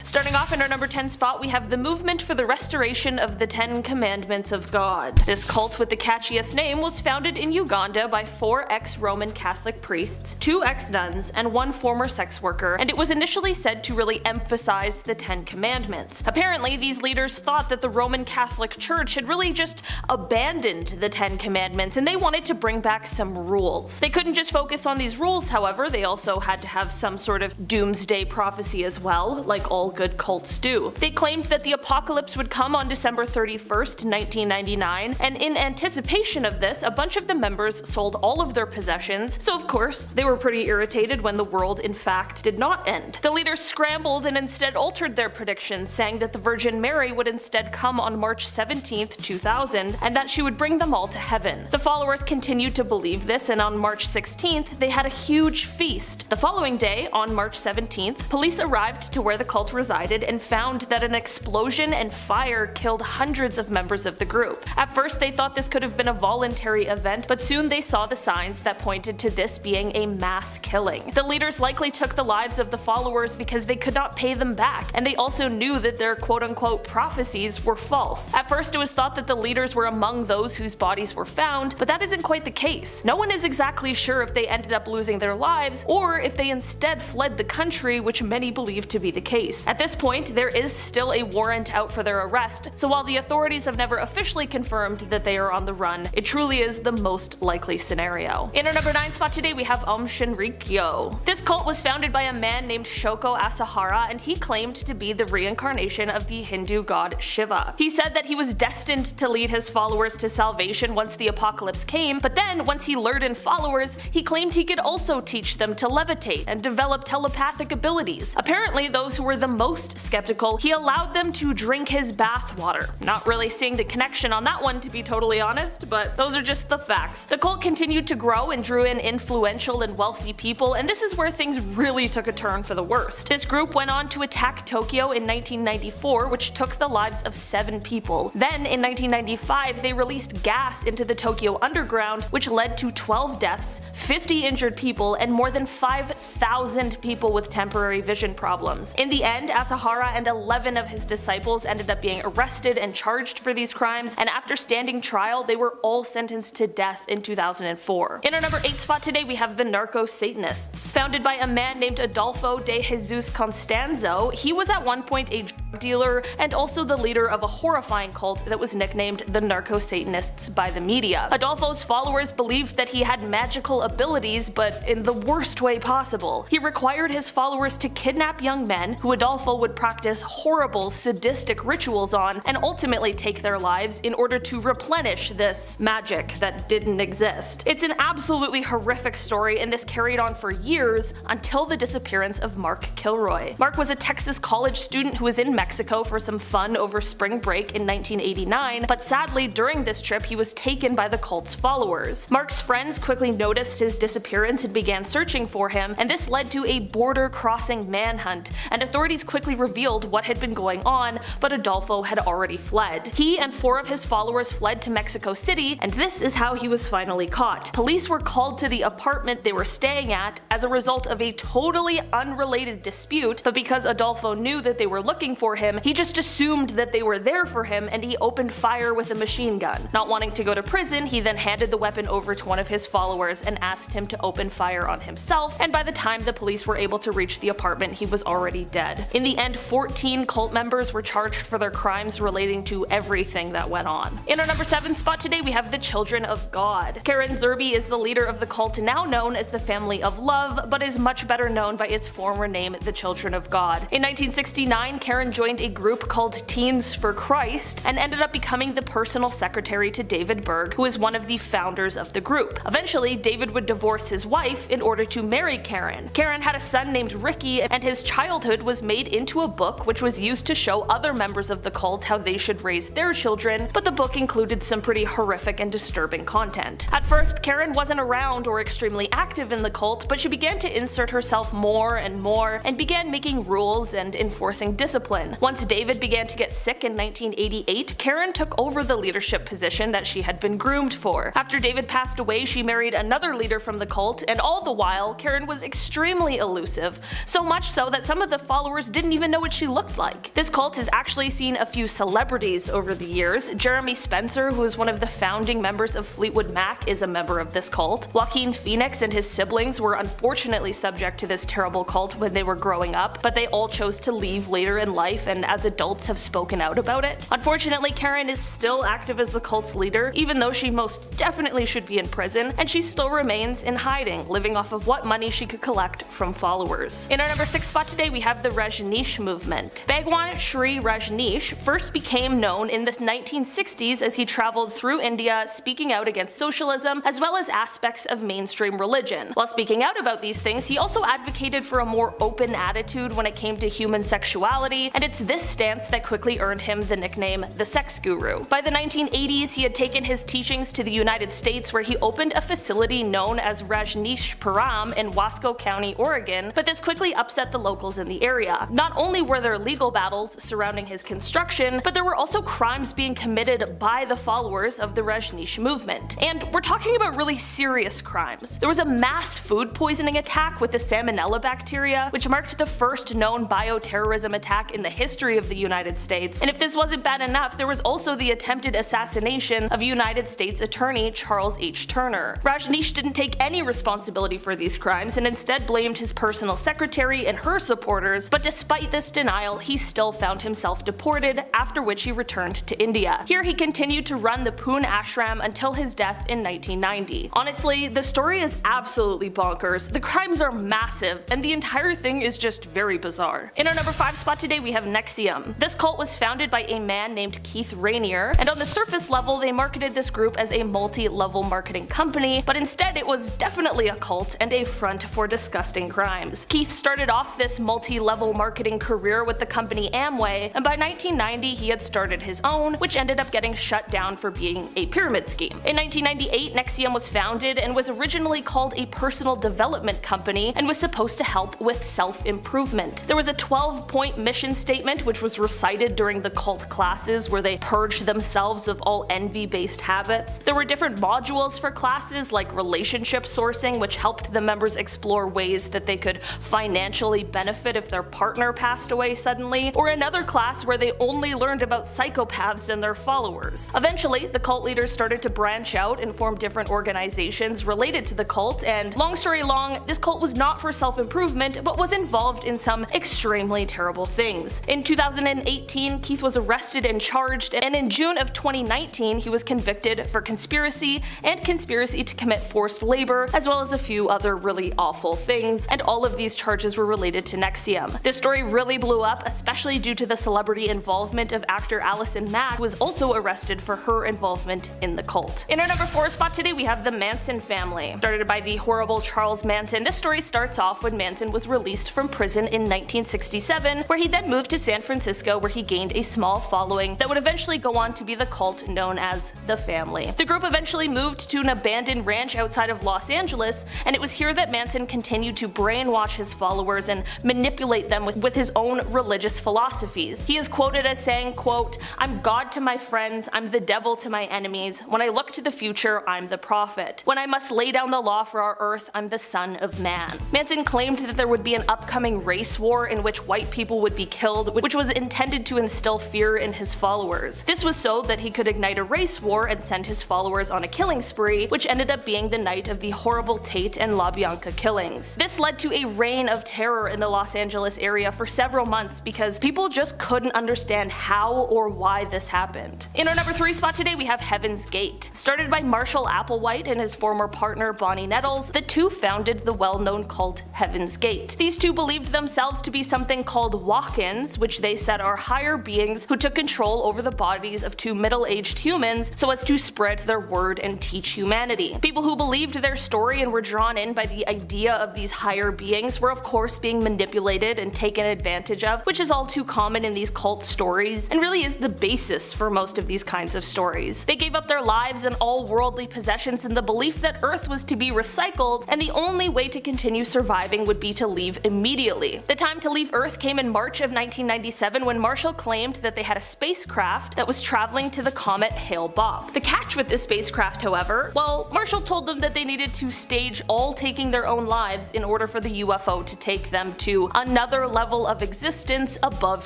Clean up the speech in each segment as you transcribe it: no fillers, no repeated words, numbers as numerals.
Starting off in our number 10 spot, we have the Movement for the Restoration of the 10 Commandments of God. This cult with the catchiest name was founded in Uganda by 4 ex-Roman Catholic priests, 2 ex-nuns, and 1 former sex worker, and it was initially said to really emphasize the 10 Commandments. Apparently, these leaders thought that the Roman Catholic Church had really just abandoned the 10 Commandments, and they wanted to bring back some rules. They couldn't just focus on these rules, however, they also had to have some sort of doomsday prophecy as well, like all good cults do. They claimed that the apocalypse would come on December 31st, 1999, and in anticipation of this, a bunch of the members sold all of their possessions, so of course, they were pretty irritated when the world in fact did not end. The leaders scrambled and instead altered their predictions, saying that the Virgin Mary would instead come on March 17th, 2000, and that she would bring them all to heaven. The followers continued to believe this, and on March 16th, they had a huge feast. The following day, on March 17th, police arrived to where the cult resided and found that an explosion and fire killed hundreds of members of the group. At first, they thought this could have been a voluntary event, but soon they saw the signs that pointed to this being a mass killing. The leaders likely took the lives of the followers because they could not pay them back, and they also knew that their quote-unquote prophecies were false. At first, it was thought that the leaders were among those whose bodies were found, but that isn't quite the case. No one is exactly sure if they ended up losing their lives, or if they instead fled the country, which many believe to be the case. At this point, there is still a warrant out for their arrest, so while the authorities have never officially confirmed that they are on the run, it truly is the most likely scenario. In our number 9 spot today, we have Aum Shinrikyo. This cult was founded by a man named Shoko Asahara, and he claimed to be the reincarnation of the Hindu god Shiva. He said that he was destined to lead his followers to salvation once the apocalypse came, but then once he lured in followers, he claimed he could also teach them to levitate and develop telepathic abilities. Apparently, those who were the most skeptical, he allowed them to drink his bathwater. Not really seeing the connection on that one, to be totally honest, but those are just the facts. The cult continued to grow and drew in influential and wealthy people, and this is where things really took a turn for the worst. This group went on to attack Tokyo in 1994, which took the lives of 7 people. Then, in 1995, they released gas into the Tokyo underground, which led to 12 deaths, 50 injured people, and more than 5,000 people with temporary vision problems. In the end, Asahara and 11 of his disciples ended up being arrested and charged for these crimes, and after standing trial, they were all sentenced to death in 2004. In our number 8 spot today, we have the Narco Satanists. Founded by a man named Adolfo de Jesus Constanzo, he was at one point a drug dealer and also the leader of a horrifying cult that was nicknamed the Narco Satanists by the media. Adolfo's followers believed that he had magical abilities, but in the worst way possible. He required his followers to kidnap young men, who Adolfo would practice horrible, sadistic rituals on, and ultimately take their lives in order to replenish this magic that didn't exist. It's an absolutely horrific story, and this carried on for years until the disappearance of Mark Kilroy. Mark was a Texas college student who was in Mexico for some fun over spring break in 1989, but sadly during this trip he was taken by the cult's followers. Mark's friends quickly noticed his disappearance and began searching for him, and this led to a border-crossing manhunt, and authorities quickly revealed what had been going on, but Adolfo had already fled. He and 4 of his followers fled to Mexico City, and this is how he was finally caught. Police were called to the apartment they were staying at as a result of a totally unrelated dispute, but because Adolfo knew that they were looking for him, he just assumed that they were there for him and he opened fire with a machine gun. Not wanting to go to prison, he then handed the weapon over to one of his followers and asked him to open fire on himself, and by the time the police were able to reach the apartment, he was already dead. In the end, 14 cult members were charged for their crimes relating to everything that went on. In our number 7 spot today, we have the Children of God. Karen Zerbe is the leader of the cult now known as the Family of Love, but is much better known by its former name, the Children of God. In 1969, Karen joined a group called Teens for Christ and ended up becoming the personal secretary to David Berg, who is one of the founders of the group. Eventually, David would divorce his wife in order to marry Karen. Karen had a son named Ricky, and his childhood was made into a book which was used to show other members of the cult how they should raise their children, but the book included some pretty horrific and disturbing content. At first, Karen wasn't around or extremely active in the cult, but she began to insert herself more and began making rules and enforcing discipline. Karen. Once David began to get sick in 1988, Karen took over the leadership position that she had been groomed for. After David passed away, she married another leader from the cult, and all the while, Karen was extremely elusive, so much so that some of the followers didn't even know what she looked like. This cult has actually seen a few celebrities over the years. Jeremy Spencer, who is one of the founding members of Fleetwood Mac, is a member of this cult. Joaquin Phoenix and his siblings were unfortunately subject to this terrible cult when they were growing up, but they all chose to leave later in life and as adults have spoken out about it. Unfortunately, Karen is still active as the cult's leader, even though she most definitely should be in prison, and she still remains in hiding, living off of what money she could collect from followers. In our number 6 spot today, we have the Rajneesh Movement. Bhagwan Shree Rajneesh first became known in the 1960s as he traveled through India speaking out against socialism as well as aspects of mainstream religion. While speaking out about these things, he also advocated for a more open attitude when it came to human sexuality, and it's this stance that quickly earned him the nickname the Sex Guru. By the 1980s, he had taken his teachings to the United States, where he opened a facility known as Rajneesh Puram in Wasco County, Oregon, but this quickly upset the locals in the area. Not only were there legal battles surrounding his construction, but there were also crimes being committed by the followers of the Rajneesh movement. And we're talking about really serious crimes. There was a mass food poisoning attack with the Salmonella bacteria, which marked the first known bioterrorism attack in the history of the United States. And if this wasn't bad enough, there was also the attempted assassination of United States Attorney Charles H. Turner. Rajneesh didn't take any responsibility for these crimes and instead blamed his personal secretary and her supporters, but despite this denial, he still found himself deported, after which he returned to India. Here he continued to run the Poon Ashram until his death in 1990. Honestly, the story is absolutely bonkers, the crimes are massive, and the entire thing is just very bizarre. In our number 5 spot today, we have NXIVM. This cult was founded by a man named Keith Rainier, and on the surface level, they marketed this group as a multi-level marketing company, but instead it was definitely a cult and a front for disgusting crimes. Keith started off this multi-level marketing career with the company Amway, and by 1990 he had started his own, which ended up getting shut down for being a pyramid scheme. In 1998, NXIVM was founded and was originally called a personal development company and was supposed to help with self-improvement. There was a 12-point mission statement which was recited during the cult classes where they purged themselves of all envy-based habits. There were different modules for classes like relationship sourcing, which helped the members explore ways that they could financially benefit if their partner passed away suddenly, or another class where they only learned about psychopaths and their followers. Eventually, the cult leaders started to branch out and form different organizations related to the cult, and long story long, this cult was not for self-improvement, but was involved in some extremely terrible things. In 2018, Keith was arrested and charged, and in June of 2019, he was convicted for conspiracy and conspiracy to commit forced labor, as well as a few other really awful things, and all of these charges were related to NXIVM. This story really blew up, especially due to the celebrity involvement of actor Allison Mack, who was also arrested for her involvement in the cult. In our number 4 spot today, we have the Manson Family. Started by the horrible Charles Manson, this story starts off when Manson was released from prison in 1967, where he then moved to San Francisco, where he gained a small following that would eventually go on to be the cult known as the Family. The group eventually moved to an abandoned ranch outside of Los Angeles, and it was here that Manson continued to brainwash his followers and manipulate them with his own religious philosophies. He is quoted as saying, quote, "I'm God to my friends, I'm the devil to my enemies. When I look to the future, I'm the prophet. When I must lay down the law for our earth, I'm the son of man." Manson claimed that there would be an upcoming race war in which white people would be killed, which was intended to instill fear in his followers. This was so that he could ignite a race war and send his followers on a killing spree, which ended up being the night of the horrible Tate and LaBianca killings. This led to a reign of terror in the Los Angeles area for several months because people just couldn't understand how or why this happened. In our number 3 spot today, we have Heaven's Gate. Started by Marshall Applewhite and his former partner Bonnie Nettles, the two founded the well-known cult Heaven's Gate. These two believed themselves to be something called walk-ins, which they said are higher beings who took control over the bodies of two middle-aged humans so as to spread their word and teach humanity. People who believed their story and were drawn in by the idea of these higher beings were of course being manipulated and taken advantage of, which is all too common in these cult stories and really is the basis for most of these kinds of stories. They gave up their lives and all worldly possessions in the belief that Earth was to be recycled, and the only way to continue surviving would be to leave immediately. The time to leave Earth came in March of 1997 when Marshall claimed that they had a spacecraft that was traveling to the comet Hale-Bopp. The catch with this spacecraft, however, well, Marshall told them that they needed to stage all taking their own lives in order for the UFO to take them to another level of existence above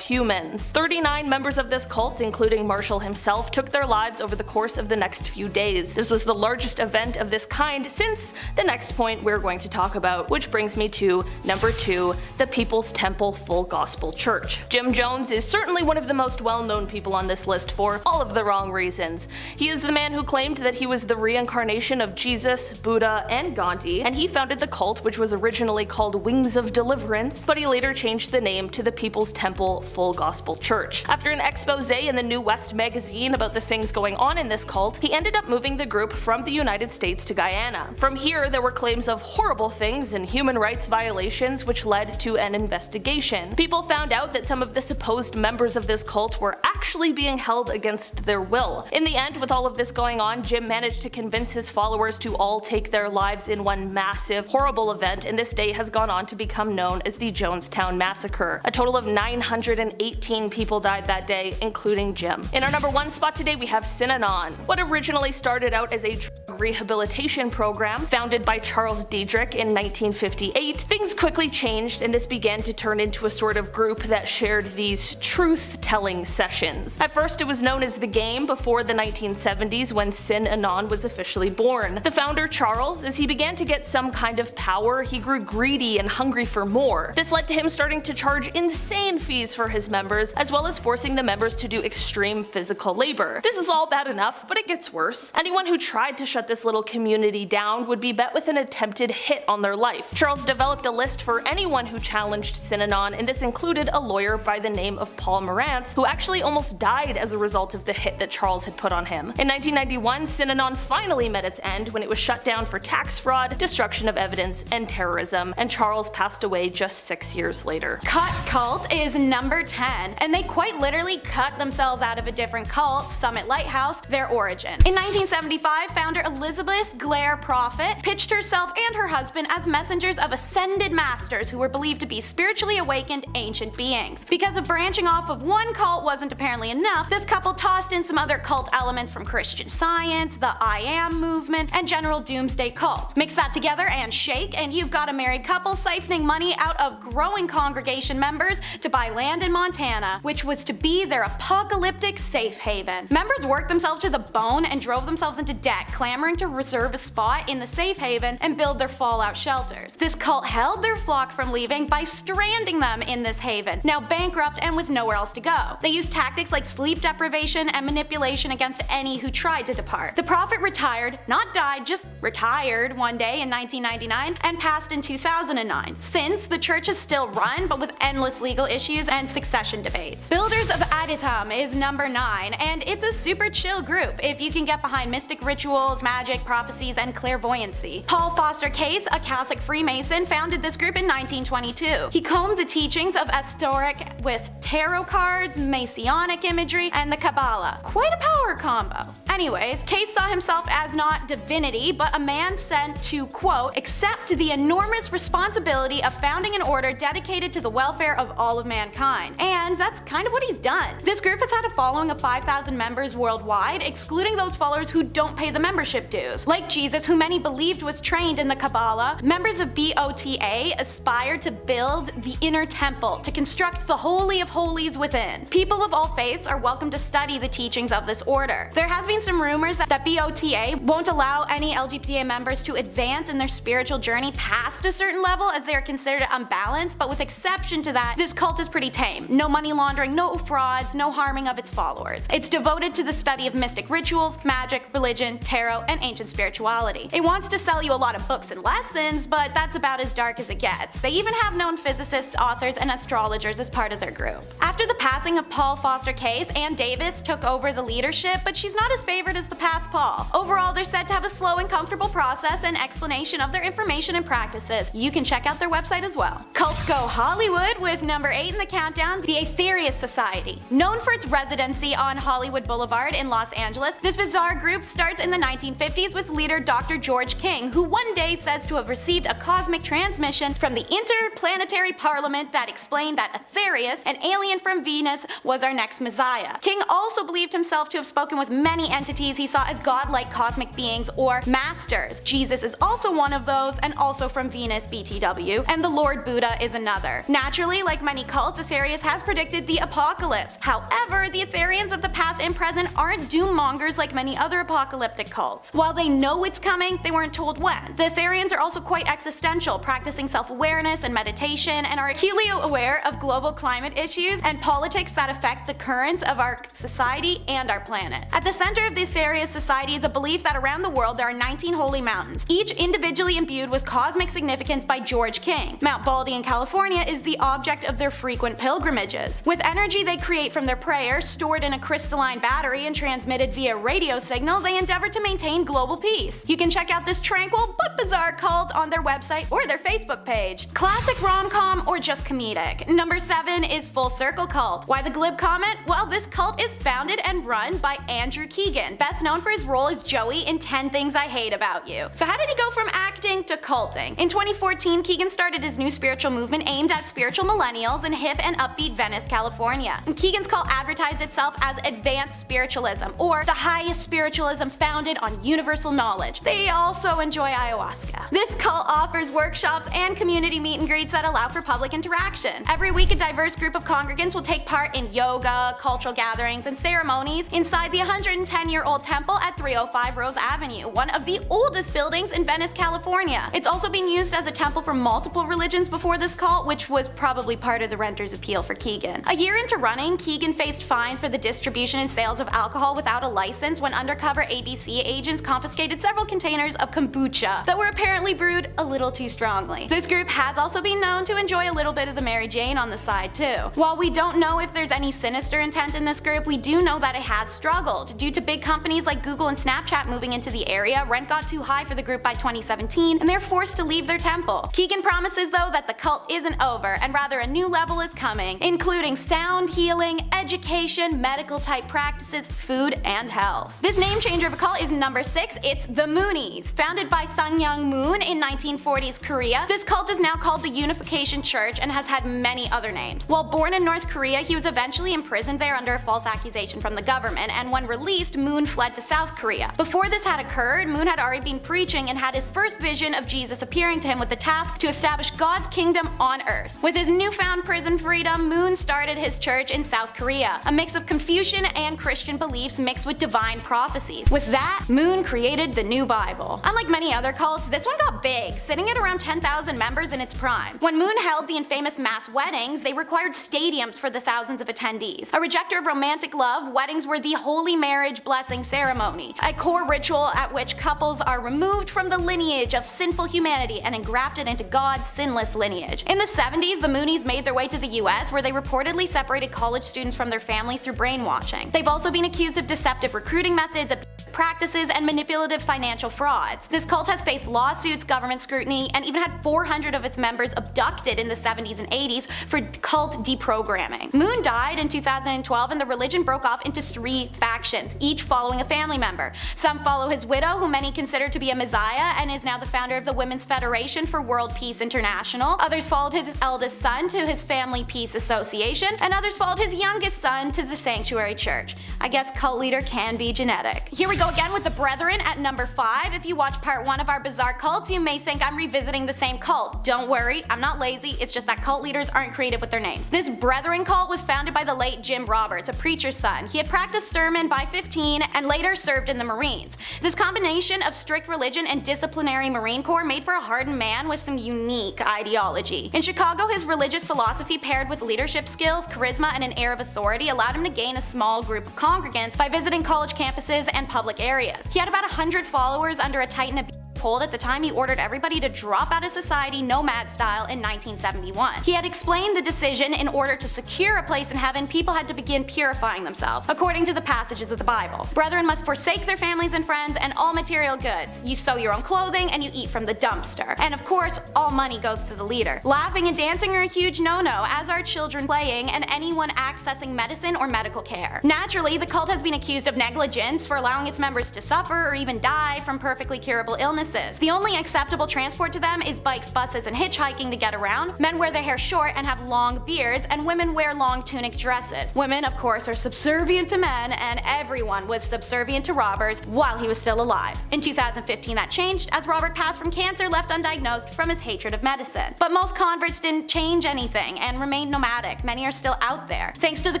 humans. 39 members of this cult, including Marshall himself, took their lives over the course of the next few days. This was the largest event of this kind since the next point we're going to talk about, which brings me to number 2, the People's Temple Full Gospel Church. Jim Jones is certainly one of the most well-known people on this list for all of the wrong reasons. He is the man who claimed that he was the reincarnation of Jesus, Buddha, and Gandhi, and he founded the cult, which was originally called Wings of Deliverance, but he later changed the name to the People's Temple Full Gospel Church. After an expose in the New West magazine about the things going on in this cult, he ended up moving the group from the United States to Guyana. From here, there were claims of horrible things and human rights violations, which led to an investigation. People found out that some of the supposed members of this cult were actually being held against their will. In the end, with all of this going on, Jim managed to convince his followers to all take their lives in one massive, horrible event, and this day has gone on to become known as the Jonestown Massacre. A total of 918 people died that day, including Jim. In our number 1 spot today, we have Synanon. What originally started out as a drug rehabilitation program founded by Charles Diedrich in 1958, things quickly changed and this began to turn into a sort of group that shared these truth-telling sessions. At first, it was known as The Game before the 1970s when Synanon was officially born. The founder, Charles, as he began to get some kind of power, he grew greedy and hungry for more. This led to him starting to charge insane fees for his members, as well as forcing the members to do extreme physical labor. This is all bad enough, but it gets worse. Anyone who tried to shut this little community down would be met with an attempted hit on their life. Charles developed a list for anyone who challenged Synanon, and this included a lawyer by the name of Paul Morantz, who actually almost died as a result of the hit that Charles had put on him. In 1991, Synanon finally met its end when it was shut down for tax fraud, destruction of evidence, and terrorism, and Charles passed away just 6 years later. Cut Cult is number 10, and they quite literally cut themselves out of a different cult, Summit Lighthouse, their origin. In 1975, founder Elizabeth Blair Prophet pitched herself and her husband as messengers of ascended masters who were believed to be spiritually awakened ancient beings. Because of branching off of one cult wasn't apparently enough, this couple tossed in some other cult elements from Christian Science, the I Am movement, and general doomsday cults. Mix that together and shake, and you've got a married couple siphoning money out of growing congregation members to buy land in Montana, which was to be their apocalyptic safe haven. Members worked themselves to the bone and drove themselves into debt, clamoring to reserve a spot in the safe haven and build their fallout shelters. This cult held their flock from leaving by stranding them in this haven, now bankrupt and with nowhere else to go. They used tactics like sleep deprivation and manipulation against any who tried to depart. The prophet retired, not died, just retired one day in 1999 and passed in 2009. Since, the church is still run, but with endless legal issues and succession debates. Builders of Adytum is number 9, and it's a super chill group if you can get behind mystic rituals, magic, prophecies, and clairvoyancy. Paul Foster Case, a Catholic Freemason, founded this group in 1922. He combed the teachings of Esoteric with tarot cards, Masonic imagery, and the Kabbalah. Quite a power combo. Anyways, Case saw himself as not divinity, but a man sent to, quote, accept the enormous responsibility of founding an order dedicated to the welfare of all of mankind. And that's kind of what he's done. This group has had a following of 5,000 members worldwide, excluding those followers who don't pay the membership dues. Like Jesus, who many believed was trained in the Kabbalah, members of BOTA aspire to build the inner temple, to construct the Holy of Holies within. People of all faiths are welcome to study the teachings of this order. There has been some rumors that BOTA won't allow any LGBT members to advance in their spiritual journey past a certain level as they are considered unbalanced, but with exception to that, this cult is pretty tame. No money laundering, no frauds, no harming of its followers. It's devoted to the study of mystic rituals, magic, religion, tarot, and ancient spirituality. It wants to sell you a lot of books and lessons, but that's about as dark as it gets. They even have known physicists, authors, and astrologers as part of their group. After the passing of Paul Foster Case, Ann Davis took over the leadership, but she's not as favored as the past Paul. Overall, they're said to have a slow and comfortable process and explanation of their information and practices. You can check out their website as well. Cults go Hollywood with number 8 in the countdown, the Aetherius Society. Known for its residency on Hollywood Boulevard in Los Angeles, this bizarre group starts in the 1950s with leader Dr. George King, who one day says to have received a cosmic transmission from the Interplanetary Parliament that explained that Aetherius, an alien from Venus, was our next messiah. King also believed himself to have spoken with many entities he saw as godlike cosmic beings or masters. Jesus is also one of those, and also from Venus BTW, and the Lord Buddha is another. Naturally, like many cults, Aetherius has predicted the apocalypse. However, the Aetherians of the past and present aren't doommongers like many other apocalyptic cults. While they know it's coming, they weren't told when. The Aetherians are also quite existential, practicing self-awareness and meditation, and are acutely aware of global climate issues and politics that affect the currents of our society and our planet. At the center of the Aetherius Society is a belief that around the world there are 19 holy mountains, each individually imbued with cosmic significance by George King. Mount Baldy in California is the object of their frequent pilgrimages. With energy they create from their prayer, stored in a crystalline battery and transmitted via radio signal, they endeavor to maintain global peace. You can check out this tranquil but bizarre cult on their website or their Facebook page. Classic rom-com or just comedic? Number 7 is Full Circle Cult. Why the glib comment? Well, this cult is founded and run by Andrew Keegan, best known for his role as Joey in 10 Things I Hate About You. So how did he go from acting to culting? In 2014, Keegan started his new spiritual movement aimed at spiritual millennials in hip and upbeat Venice, California. And Keegan's cult advertised itself as advanced spiritualism, or the highest spiritualism founded on universal knowledge. They also enjoy ayahuasca. This cult offers workshops and community meet and greets that allow for public interaction. Every week, a diverse group of congregants will take part in yoga, cultural gatherings, and ceremonies inside the 110-year-old temple at 305 Rose Avenue, one of the oldest buildings in Venice, California. It's also been used as a temple for multiple religions before this cult, which was probably part of the renter's appeal for Keegan. A year into running, Keegan faced fines for the distribution and sales of alcohol without a license when undercover ABC agents confiscated several containers of kombucha that were apparently brewed a little too strongly. This group has also been known to enjoy a little bit of the Mary Jane on the side too. While we don't know if there's any sinister intent in this group, we do know that it has struggled. Due to big companies like Google and Snapchat moving into the area, rent got too high for the group by 2017, and they're forced to leave their temple. Keegan promises though that the cult isn't over, and rather a new level is coming, including sound healing, education, medical type practices, food, and health. This name changer of a cult is number 6, it's the Moonies. Founded by Sungyoung Moon in 1940s Korea, this cult is now called the Unification Church and has had many other names. While born in North Korea, he was eventually imprisoned there under a false accusation from the government, and when released, Moon fled to South Korea. Before this had occurred, Moon had already been preaching and had his first vision of Jesus appearing to him with the task to establish God's kingdom on earth. With his newfound prison freedom, Moon started his church in South Korea, a mix of Confucian and Christian beliefs mixed with divine prophecies. With that, Moon created the new Bible. Unlike many other cults, this one got big, sitting at around 10,000 members in its prime. When Moon held the infamous mass weddings, they required stadiums for the thousands of attendees. A rejecter of romantic love, weddings were the holy marriage blessing ceremony, a core ritual at which couples are removed from the lineage of sinful humanity and engrafted into God's sinless lineage. In the 70s, the Moonies made their way to the US, where they reportedly separated college students from their families through brainwashing. They've also been accused of deceptive recruiting methods, practices, and manipulative financial frauds. This cult has faced lawsuits, government scrutiny, and even had 400 of its members abducted in the 70s and 80s for cult deprogramming. Moon died in 2012, and the religion broke off into 3 factions, each following a family member. Some follow his widow, who many consider to be a messiah and is now the founder of the Women's Federation for World Peace International. Others followed his eldest son to his Family Peace Association, and others followed his youngest son to the Sanctuary Church. I guess cult leader can be genetic. Here we go again with the Brethren at number 5. If you watch part 1 of our bizarre cults, you may think I'm revisiting the same cult. Don't worry, I'm not lazy, it's just that cult leaders aren't creative with their names. This Brethren cult was founded by the late Jim Roberts, a preacher's son. He had practiced sermon by 15 and later served in the Marines. This combination of strict religion and disciplinary Marine Corps made for a hardened man with some unique ideology. In Chicago, his religious philosophy paired with leadership skills, charisma, and an air of authority allowed him to gain a small group of congregants by visiting college campuses and public areas. He had about 100 followers under a tight-knit told at the time he ordered everybody to drop out of society nomad style in 1971. He had explained the decision in order to secure a place in heaven, people had to begin purifying themselves, according to the passages of the Bible. Brethren must forsake their families and friends and all material goods. You sew your own clothing and you eat from the dumpster. And of course, all money goes to the leader. Laughing and dancing are a huge no-no, as are children playing and anyone accessing medicine or medical care. Naturally, the cult has been accused of negligence for allowing its members to suffer or even die from perfectly curable illnesses. The only acceptable transport to them is bikes, buses, and hitchhiking to get around. Men wear their hair short and have long beards, and women wear long tunic dresses. Women, of course, are subservient to men, and everyone was subservient to Roberts while he was still alive. In 2015 that changed, as Robert passed from cancer left undiagnosed from his hatred of medicine. But most converts didn't change anything and remained nomadic. Many are still out there. Thanks to the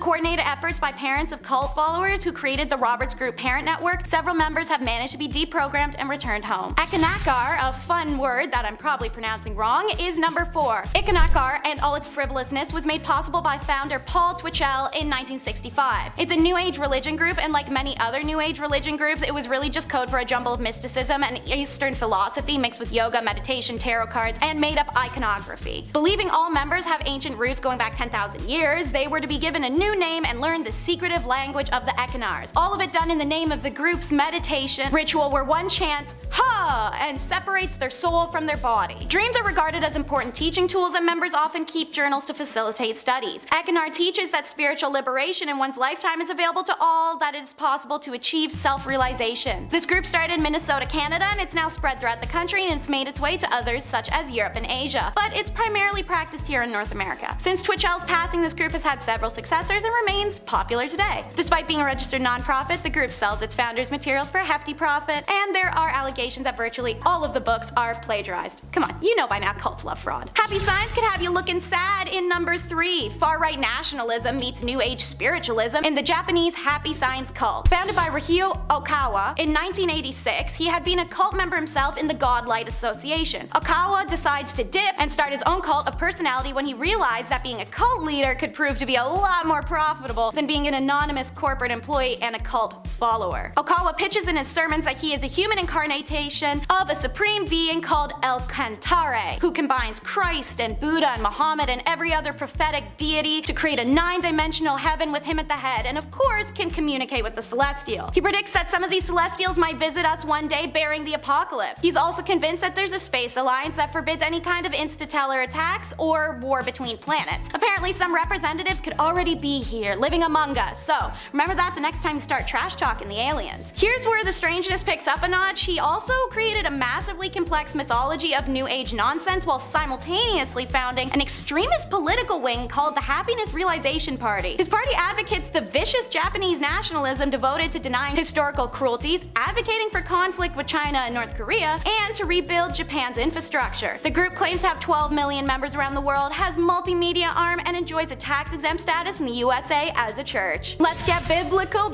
coordinated efforts by parents of cult followers who created the Roberts Group Parent Network, several members have managed to be deprogrammed and returned home. Eckankar, a fun word that I'm probably pronouncing wrong, is number 4. Eckankar and all its frivolousness was made possible by founder Paul Twitchell in 1965. It's a New Age religion group, and like many other New Age religion groups, it was really just code for a jumble of mysticism and Eastern philosophy mixed with yoga, meditation, tarot cards, and made-up iconography. Believing all members have ancient roots going back 10,000 years, they were to be given a new name and learn the secretive language of the Eckanars. All of it done in the name of the group's meditation ritual where one chants, "Ha!" and separates their soul from their body. Dreams are regarded as important teaching tools, and members often keep journals to facilitate studies. Eckankar teaches that spiritual liberation in one's lifetime is available to all, that it is possible to achieve self-realization. This group started in Minnesota, Canada, and it's now spread throughout the country, and it's made its way to others such as Europe and Asia. But it's primarily practiced here in North America. Since Twitchell's passing, this group has had several successors and remains popular today. Despite being a registered non-profit, the group sells its founders materials for a hefty profit, and there are allegations that virtually all of the books are plagiarized. Come on, you know by now cults love fraud. Happy Science could have you looking sad in number 3. Far-right nationalism meets New Age spiritualism in the Japanese Happy Science cult. Founded by Ryuhei Okawa in 1986, he had been a cult member himself in the Godlight Association. Okawa decides to dip and start his own cult of personality when he realized that being a cult leader could prove to be a lot more profitable than being an anonymous corporate employee and a cult follower. Okawa pitches in his sermons that he is a human incarnation of a supreme being called El Cantare, who combines Christ and Buddha and Muhammad and every other prophetic deity to create a 9-dimensional heaven with him at the head, and of course can communicate with the celestial. He predicts that some of these celestials might visit us one day bearing the apocalypse. He's also convinced that there's a space alliance that forbids any kind of interstellar attacks or war between planets. Apparently some representatives could already be here, living among us, so remember that the next time you start trash talking the aliens. Here's where the strangeness picks up a notch. He also created a massively complex mythology of New Age nonsense while simultaneously founding an extremist political wing called the Happiness Realization Party. His party advocates the vicious Japanese nationalism devoted to denying historical cruelties, advocating for conflict with China and North Korea, and to rebuild Japan's infrastructure. The group claims to have 12 million members around the world, has multimedia arm, and enjoys a tax-exempt status in the USA as a church. Let's get biblical.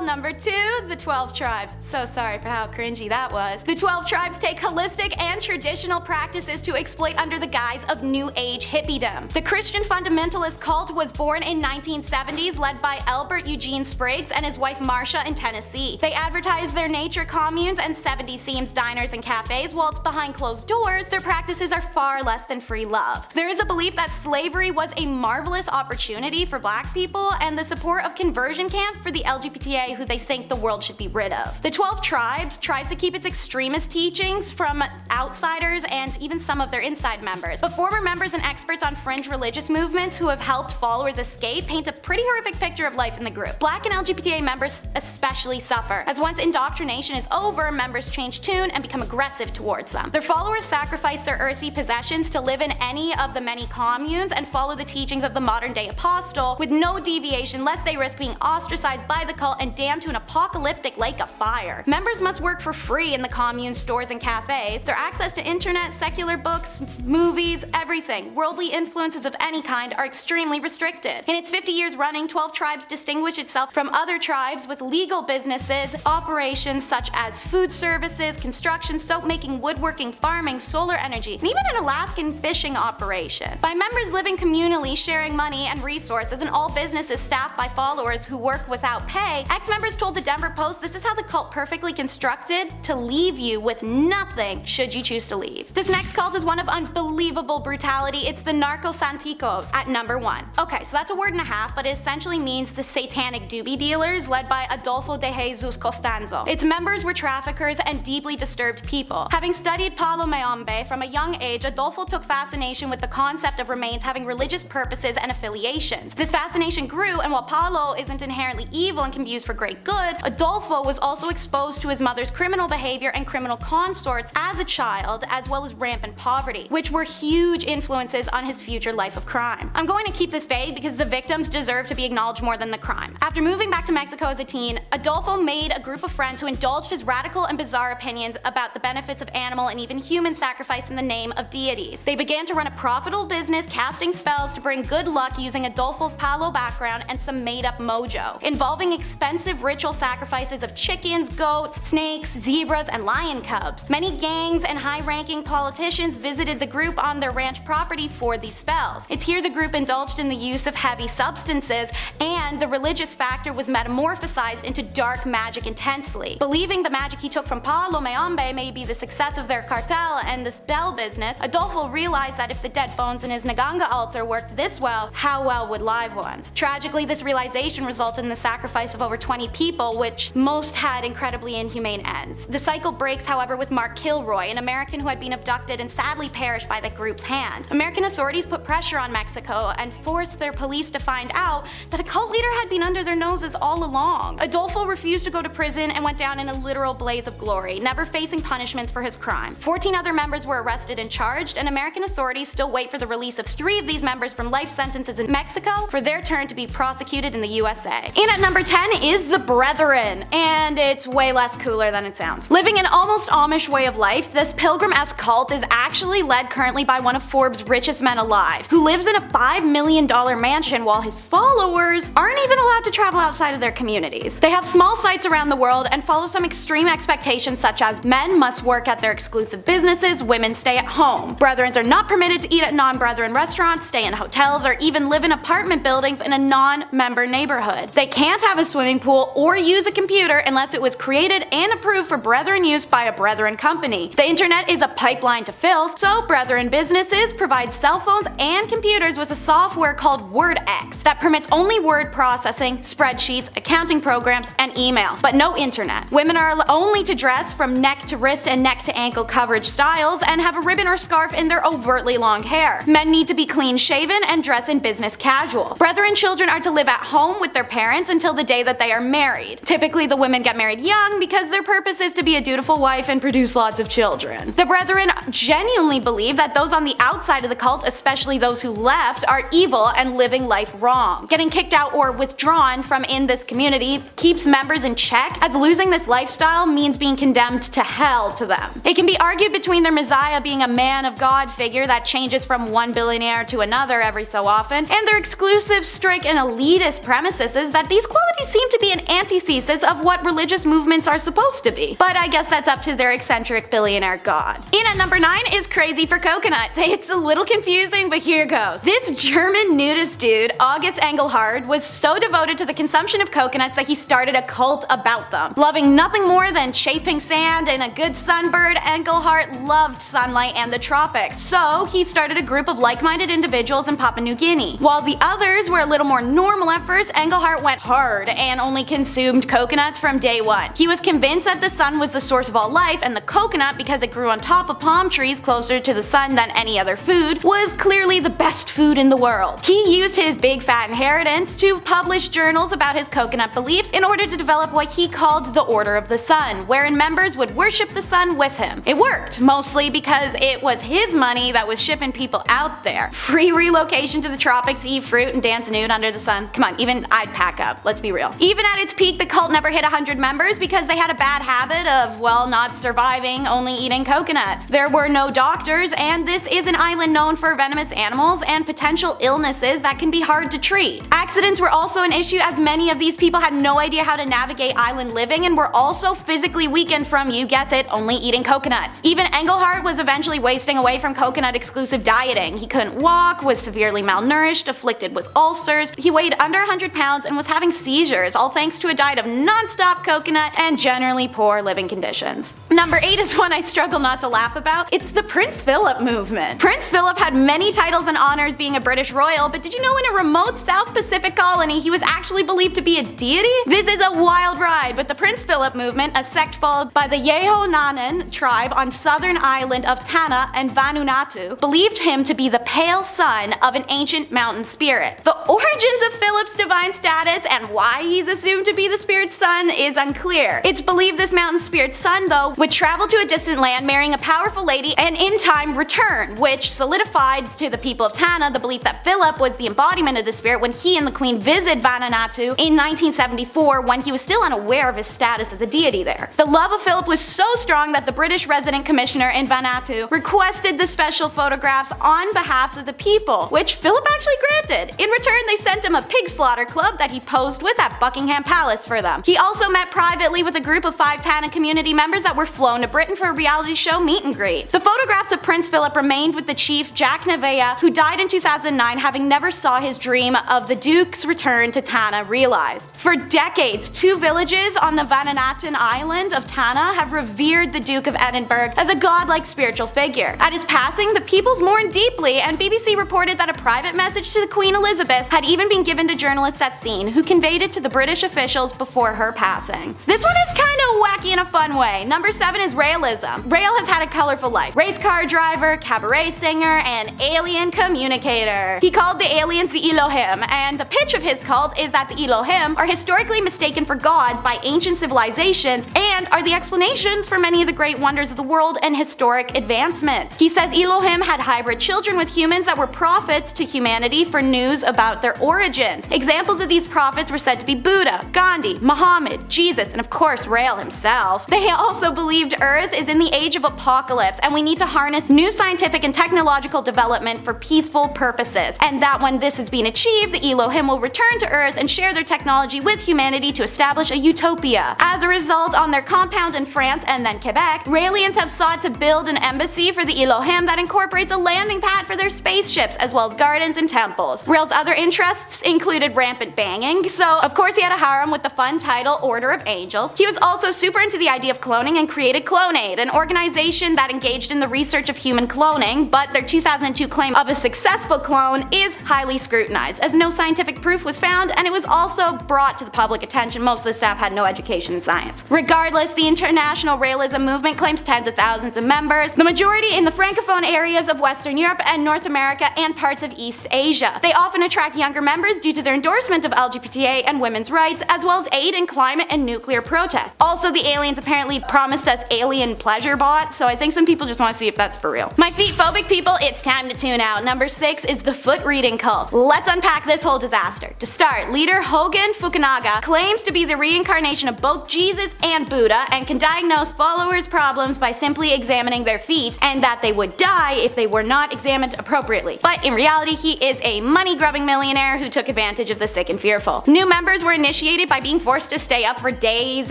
Number 2, the 12 tribes. So sorry for how cringy that was. The 12 tribes take holistic and traditional practices to exploit under the guise of New Age hippiedom. The Christian fundamentalist cult was born in 1970s, led by Albert Eugene Spriggs and his wife Marcia in Tennessee. They advertise their nature communes and 70s themed diners and cafes, whilst behind closed doors, their practices are far less than free love. There is a belief that slavery was a marvelous opportunity for black people, and the support of conversion camps for the LGBTA who they think the world should be rid of. The 12 tribes tries to keep its extremist teachings from outsiders and even some of their inside members, but former members and experts on fringe religious movements who have helped followers escape paint a pretty horrific picture of life in the group. Black and LGBTA members especially suffer, as once indoctrination is over, members change tune and become aggressive towards them. Their followers sacrifice their earthly possessions to live in any of the many communes and follow the teachings of the modern-day apostle with no deviation, lest they risk being ostracized by the cult and damned to an apocalyptic lake of fire. Members must work for free in the commune stores and cafes. Their access to internet, secular books, movies, everything, worldly influences of any kind are extremely restricted. In its 50 years running, 12 tribes distinguish itself from other tribes with legal businesses, operations such as food services, construction, soap making, woodworking, farming, solar energy, and even an Alaskan fishing operation. By members living communally, sharing money and resources, and all businesses staffed by followers who work without pay, ex-members told the Denver Post this is how the cult perfectly constructed to leave leave you with nothing should you choose to leave. This next cult is one of unbelievable brutality. It's the Narco Satanicos at number 1. Okay, so that's a word and a half, but it essentially means the satanic doobie dealers led by Adolfo de Jesus Costanzo. Its members were traffickers and deeply disturbed people. Having studied Palo Mayombe from a young age, Adolfo took fascination with the concept of remains having religious purposes and affiliations. This fascination grew, and while Palo isn't inherently evil and can be used for great good, Adolfo was also exposed to his mother's criminal behavior and criminal consorts as a child, as well as rampant poverty, which were huge influences on his future life of crime. I'm going to keep this vague because the victims deserve to be acknowledged more than the crime. After moving back to Mexico as a teen, Adolfo made a group of friends who indulged his radical and bizarre opinions about the benefits of animal and even human sacrifice in the name of deities. They began to run a profitable business casting spells to bring good luck using Adolfo's Palo background and some made-up mojo, involving expensive ritual sacrifices of chickens, goats, snakes, zebras, and lion cubs. Many gangs and high-ranking politicians visited the group on their ranch property for these spells. It's here the group indulged in the use of heavy substances, and the religious factor was metamorphosized into dark magic intensely. Believing the magic he took from Palo Mayombe may be the success of their cartel and the spell business, Adolfo realized that if the dead bones in his Naganga altar worked this well, how well would live ones? Tragically, this realization resulted in the sacrifice of over 20 people, which most had incredibly inhumane ends. The cycle breaks, however, with Mark Kilroy, an American who had been abducted and sadly perished by the group's hand. American authorities put pressure on Mexico and forced their police to find out that a cult leader had been under their noses all along. Adolfo refused to go to prison and went down in a literal blaze of glory, never facing punishments for his crime. 14 other members were arrested and charged, and American authorities still wait for the release of 3 of these members from life sentences in Mexico for their turn to be prosecuted in the USA. In at number 10 is the Brethren, and it's way less cooler than it sounds. Living an almost Amish way of life, this pilgrim-esque cult is actually led currently by one of Forbes' richest men alive, who lives in a $5 million mansion while his followers aren't even allowed to travel outside of their communities. They have small sites around the world and follow some extreme expectations such as men must work at their exclusive businesses, women stay at home. Brethrens are not permitted to eat at non-Brethren restaurants, stay in hotels, or even live in apartment buildings in a non-member neighborhood. They can't have a swimming pool or use a computer unless it was created and approved for Brethren use by a Brethren company. The internet is a pipeline to filth, so Brethren businesses provide cell phones and computers with a software called WordX that permits only word processing, spreadsheets, accounting programs, and email, but no internet. Women are only to dress from neck to wrist and neck to ankle coverage styles and have a ribbon or scarf in their overtly long hair. Men need to be clean shaven and dress in business casual. Brethren children are to live at home with their parents until the day that they are married. Typically the women get married young because their purpose is to be a dutiful wife and produce lots of children. The Brethren genuinely believe that those on the outside of the cult, especially those who left, are evil and living life wrong. Getting kicked out or withdrawn from in this community keeps members in check, as losing this lifestyle means being condemned to hell to them. It can be argued between their messiah being a man of God figure that changes from one billionaire to another every so often, and their exclusive, strict, and elitist premises is that these qualities seem to be an antithesis of what religious movements are supposed to be. But I guess that's up to their eccentric billionaire god. In at number 9 is Crazy for Coconuts. It's a little confusing, but here goes. This German nudist dude, August Engelhardt, was so devoted to the consumption of coconuts that he started a cult about them. Loving nothing more than chafing sand and a good sunbird, Engelhardt loved sunlight and the tropics, so he started a group of like-minded individuals in Papua New Guinea. While the others were a little more normal at first, Engelhardt went hard and only consumed coconuts from day one. He was convinced that the sun was the source of all life, and the coconut, because it grew on top of palm trees closer to the sun than any other food, was clearly the best food in the world. He used his big fat inheritance to publish journals about his coconut beliefs in order to develop what he called the Order of the Sun, wherein members would worship the sun with him. It worked, mostly because it was his money that was shipping people out there. Free relocation to the tropics to eat fruit and dance nude under the sun. Come on, even I'd pack up, let's be real. Even at its peak, the cult never hit 100 members because they had a bad habit of, well, not surviving, only eating coconuts. There were no doctors, and this is an island known for venomous animals and potential illnesses that can be hard to treat. Accidents were also an issue, as many of these people had no idea how to navigate island living and were also physically weakened from, you guess it, only eating coconuts. Even Engelhardt was eventually wasting away from coconut exclusive dieting. He couldn't walk, was severely malnourished, afflicted with ulcers, he weighed under 100 pounds and was having seizures, all thanks to a diet of non-stop coconut and generally poor living conditions. politicians. Number 8 is one I struggle not to laugh about. It's the Prince Philip movement. Prince Philip had many titles and honors being a British royal, but did you know in a remote South Pacific colony he was actually believed to be a deity? This is a wild ride, but the Prince Philip movement, a sect followed by the Yehonanan tribe on southern island of Tanna and Vanuatu, believed him to be the pale son of an ancient mountain spirit. The origins of Philip's divine status and why he's assumed to be the spirit's son is unclear. It's believed this mountain spirit's son, though, would travel to a distant land marrying a powerful lady and in time return, which solidified to the people of Tanna the belief that Philip was the embodiment of the spirit when he and the queen visited Vanuatu in 1974 when he was still unaware of his status as a deity there. The love of Philip was so strong that the British resident commissioner in Vanuatu requested the special photographs on behalf of the people, which Philip actually granted. In return, they sent him a pig slaughter club that he posed with at Buckingham Palace for them. He also met privately with a group of 5 Tanna community members that were flown to Britain for a reality show meet and greet. The photographs of Prince Philip remained with the chief Jack Nevaeh, who died in 2009 having never saw his dream of the Duke's return to Tanna realized. For decades, 2 villages on the Vanuatuan island of Tanna have revered the Duke of Edinburgh as a godlike spiritual figure. At his passing, the peoples mourned deeply, and BBC reported that a private message to the Queen Elizabeth had even been given to journalists at scene, who conveyed it to the British officials before her passing. This one is kinda wacky in a fun way. Number 7 is Raelism. Rael has had a colorful life. Race car driver, cabaret singer, and alien communicator. He called the aliens the Elohim, and the pitch of his cult is that the Elohim are historically mistaken for gods by ancient civilizations and are the explanations for many of the great wonders of the world and historic advancements. He says Elohim had hybrid children with humans that were prophets to humanity for news about their origins. Examples of these prophets were said to be Buddha, Gandhi, Muhammad, Jesus, and of course Rael himself. They also believed Earth is in the age of apocalypse and we need to harness new scientific and technological development for peaceful purposes, and that when this has been achieved, the Elohim will return to Earth and share their technology with humanity to establish a utopia. As a result, on their compound in France and then Quebec, Raelians have sought to build an embassy for the Elohim that incorporates a landing pad for their spaceships, as well as gardens and temples. Rael's other interests included rampant banging, so of course he had a harem with the fun title Order of Angels. He was also super into the idea of cloning and created Clonade, an organization that engaged in the research of human cloning, but their 2002 claim of a successful clone is highly scrutinized, as no scientific proof was found, and it was also brought to the public attention. Most of the staff had no education in science. Regardless, the international Raelism movement claims tens of thousands of members, the majority in the francophone areas of Western Europe and North America and parts of East Asia. They often attract younger members due to their endorsement of LGBTA and women's rights, as well as aid in climate and nuclear protests. Also, the aliens apparently promised us alien pleasure bots, so I think some people just want to see if that's for real. My feet-phobic people, it's time to tune out. Number 6 is the foot reading cult. Let's unpack this whole disaster. To start, leader Hogen Fukunaga claims to be the reincarnation of both Jesus and Buddha and can diagnose followers' problems by simply examining their feet, and that they would die if they were not examined appropriately. But in reality, he is a money-grubbing millionaire who took advantage of the sick and fearful. New members were initiated by being forced to stay up for days